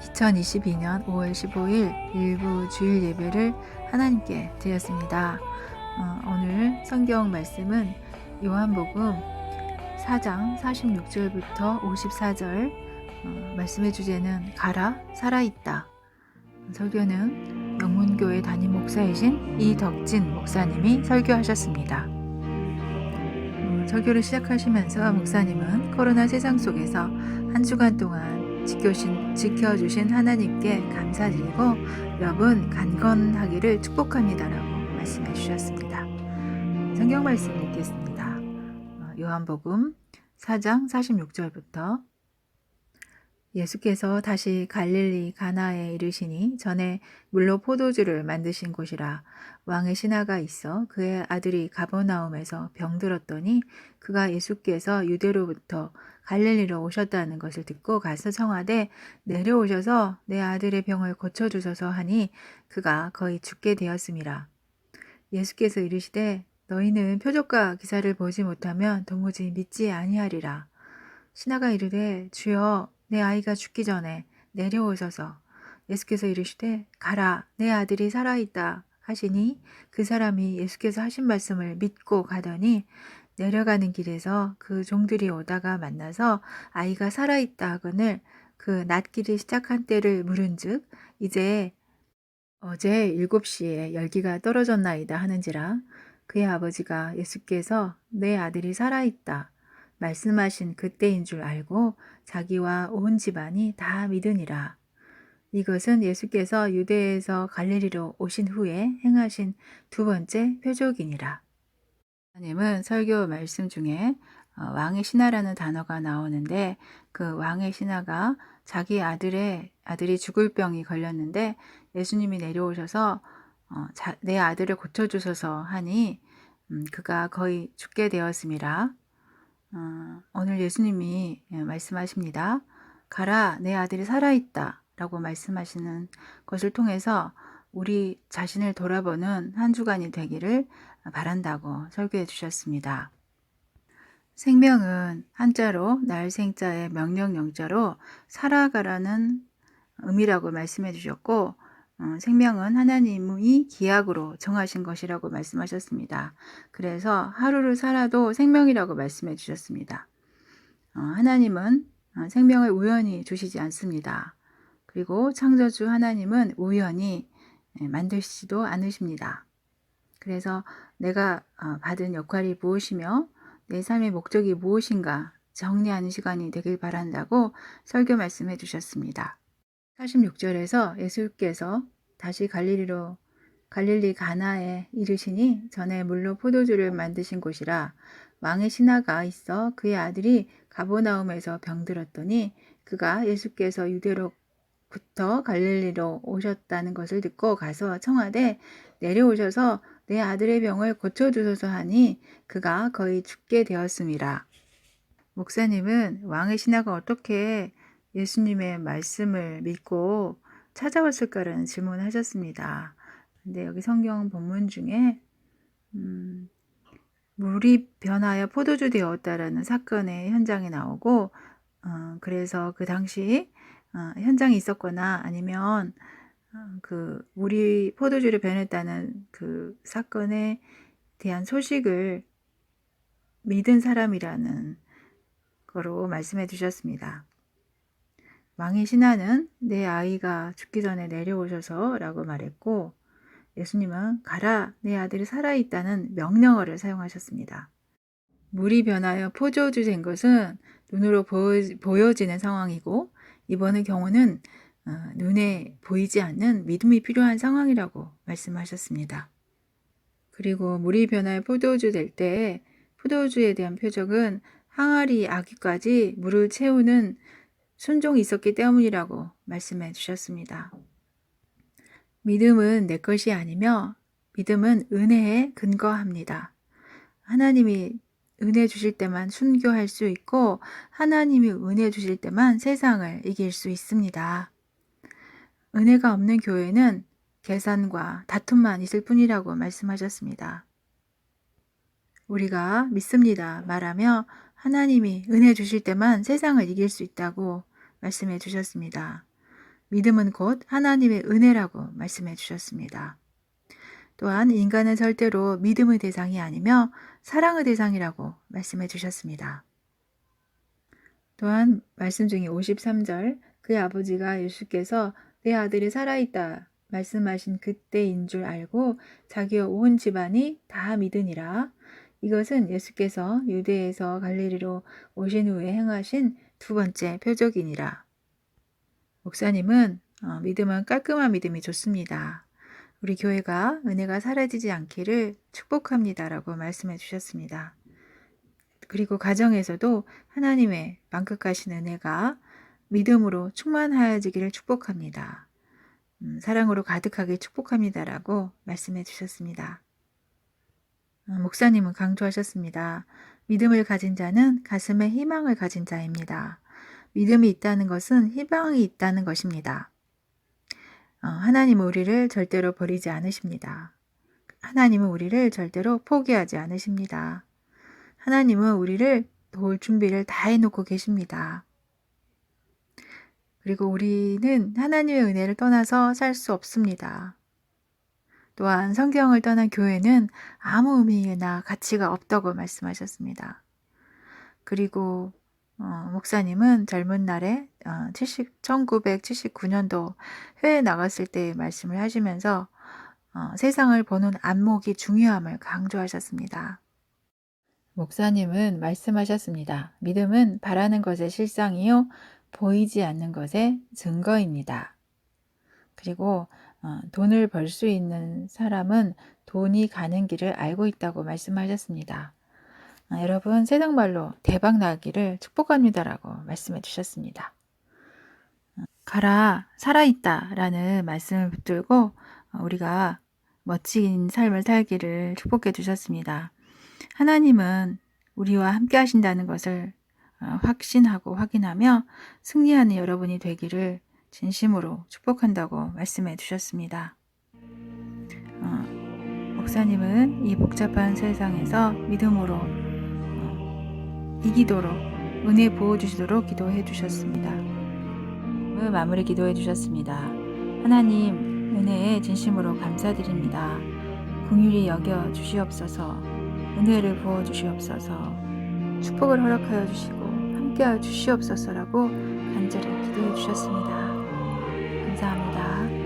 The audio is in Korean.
2022년 5월 15일 일부 주일 예배를 하나님께 드렸습니다. 오늘 성경 말씀은 요한복음 4장 46절부터 54절, 말씀의 주제는 가라 살아있다. 설교는 영문교회 담임 목사이신 이덕진 목사님이 설교하셨습니다. 설교를 시작하시면서 목사님은 코로나 세상 속에서 한 주간 동안 지켜주신 하나님께 감사드리고 여러분 강건하기를 축복합니다라고 말씀해 주셨습니다. 성경 말씀 읽겠습니다. 요한복음 4장 46절부터 예수께서 다시 갈릴리 가나에 이르시니 전에 물로 포도주를 만드신 곳이라. 왕의 신하가 있어 그의 아들이 가버나움에서 병들었더니 그가 예수께서 유대로부터 갈릴리로 오셨다는 것을 듣고 가서 청하되 내려오셔서 내 아들의 병을 고쳐주소서 하니 그가 거의 죽게 되었음이라. 예수께서 이르시되 너희는 표적과 기사를 보지 못하면 도무지 믿지 아니하리라. 신하가 이르되 주여 내 아이가 죽기 전에 내려오셔서. 예수께서 이르시되 가라 내 아들이 살아있다 하시니 그 사람이 예수께서 하신 말씀을 믿고 가더니 내려가는 길에서 그 종들이 오다가 만나서 아이가 살아있다 하거늘 그 낫기를 시작한 때를 물은즉 이제 어제 7시에 열기가 떨어졌나이다 하는지라. 그의 아버지가 예수께서 내 아들이 살아있다 말씀하신 그때인 줄 알고 자기와 온 집안이 다 믿으니라. 이것은 예수께서 유대에서 갈릴리로 오신 후에 행하신 두 번째 표적이니라. 하나님은 설교 말씀 중에 왕의 신하라는 단어가 나오는데 그 왕의 신하가 자기 아들이 죽을 병이 걸렸는데 예수님이 내려오셔서 내 아들을 고쳐주소서 하니 그가 거의 죽게 되었음이라. 오늘 예수님이 말씀하십니다. 가라 내 아들이 살아있다 라고 말씀하시는 것을 통해서 우리 자신을 돌아보는 한 주간이 되기를 바란다고 설교해 주셨습니다. 생명은 한자로 날생자의 명령영자로 살아가라는 의미라고 말씀해 주셨고 생명은 하나님이 기약으로 정하신 것이라고 말씀하셨습니다. 그래서 하루를 살아도 생명이라고 말씀해 주셨습니다. 하나님은 생명을 우연히 주시지 않습니다. 그리고 창조주 하나님은 우연히 만드시지도 않으십니다. 그래서 내가 받은 역할이 무엇이며 내 삶의 목적이 무엇인가 정리하는 시간이 되길 바란다고 설교 말씀해 주셨습니다. 46절에서 예수께서 다시 갈릴리 가나에 이르시니 전에 물로 포도주를 만드신 곳이라. 왕의 신하가 있어 그의 아들이 가버나움에서 병들었더니 그가 예수께서 유대로부터 갈릴리로 오셨다는 것을 듣고 가서 청하되 내려오셔서 내 아들의 병을 고쳐주소서 하니 그가 거의 죽게 되었음이라. 목사님은 왕의 신하가 어떻게 예수님의 말씀을 믿고 찾아왔을까라는 질문을 하셨습니다. 근데 여기 성경 본문 중에 물이 변하여 포도주 되었다라는 사건의 현장이 나오고 그래서 그 당시 현장이 있었거나 아니면 그 물이 포도주를 변했다는 그 사건에 대한 소식을 믿은 사람이라는 거로 말씀해 주셨습니다. 왕의 신하는 내 아이가 죽기 전에 내려오셔서 라고 말했고 예수님은 가라 내 아들이 살아있다는 명령어를 사용하셨습니다. 물이 변하여 포도주 된 것은 눈으로 보여지는 상황이고 이번의 경우는 눈에 보이지 않는 믿음이 필요한 상황이라고 말씀하셨습니다. 그리고 물이 변하여 포도주 될 때 포도주에 대한 표적은 항아리 아귀까지 물을 채우는 순종이 있었기 때문이라고 말씀해 주셨습니다. 믿음은 내 것이 아니며 믿음은 은혜에 근거합니다. 하나님이 은혜 주실 때만 순교할 수 있고 하나님이 은혜 주실 때만 세상을 이길 수 있습니다. 은혜가 없는 교회는 계산과 다툼만 있을 뿐이라고 말씀하셨습니다. 우리가 믿습니다 말하며 하나님이 은혜 주실 때만 세상을 이길 수 있다고 말씀해 주셨습니다. 믿음은 곧 하나님의 은혜라고 말씀해 주셨습니다. 또한 인간은 절대로 믿음의 대상이 아니며 사랑의 대상이라고 말씀해 주셨습니다. 또한 말씀 중에 53절 그의 아버지가 예수께서 내 아들이 살아있다 말씀하신 그때인 줄 알고 자기와 온 집안이 다 믿으니라. 이것은 예수께서 유대에서 갈릴리로 오신 후에 행하신 두 번째 표적이니라. 목사님은 믿음은 깔끔한 믿음이 좋습니다. 우리 교회가 은혜가 사라지지 않기를 축복합니다라고 말씀해 주셨습니다. 그리고 가정에서도 하나님의 만극하신 은혜가 믿음으로 충만하여지기를 축복합니다. 사랑으로 가득하게 축복합니다라고 말씀해 주셨습니다. 목사님은 강조하셨습니다. 믿음을 가진 자는 가슴에 희망을 가진 자입니다. 믿음이 있다는 것은 희망이 있다는 것입니다. 하나님은 우리를 절대로 버리지 않으십니다. 하나님은 우리를 절대로 포기하지 않으십니다. 하나님은 우리를 도울 준비를 다 해놓고 계십니다. 그리고 우리는 하나님의 은혜를 떠나서 살 수 없습니다. 또한 성경을 떠난 교회는 아무 의미나 가치가 없다고 말씀하셨습니다. 그리고 목사님은 젊은 날에 1979년도 해외에 나갔을 때 말씀을 하시면서 세상을 보는 안목이 중요함을 강조하셨습니다. 목사님은 말씀하셨습니다. 믿음은 바라는 것의 실상이요 보이지 않는 것의 증거입니다. 그리고 돈을 벌 수 있는 사람은 돈이 가는 길을 알고 있다고 말씀하셨습니다. 여러분 세상 말로 대박 나기를 축복합니다라고 말씀해 주셨습니다. 가라 살아있다 라는 말씀을 붙들고 우리가 멋진 삶을 살기를 축복해 주셨습니다. 하나님은 우리와 함께 하신다는 것을 확신하고 확인하며 승리하는 여러분이 되기를 진심으로 축복한다고 말씀해 주셨습니다. 목사님은 이 복잡한 세상에서 믿음으로 이기도록 은혜 부어주시도록 기도해 주셨습니다. 마무리 기도해 주셨습니다. 하나님 은혜에 진심으로 감사드립니다. 긍휼히 여겨 주시옵소서. 은혜를 부어 주시옵소서. 축복을 허락하여 주시고 함께하여 주시옵소서라고 간절히 기도해 주셨습니다. 감사합니다.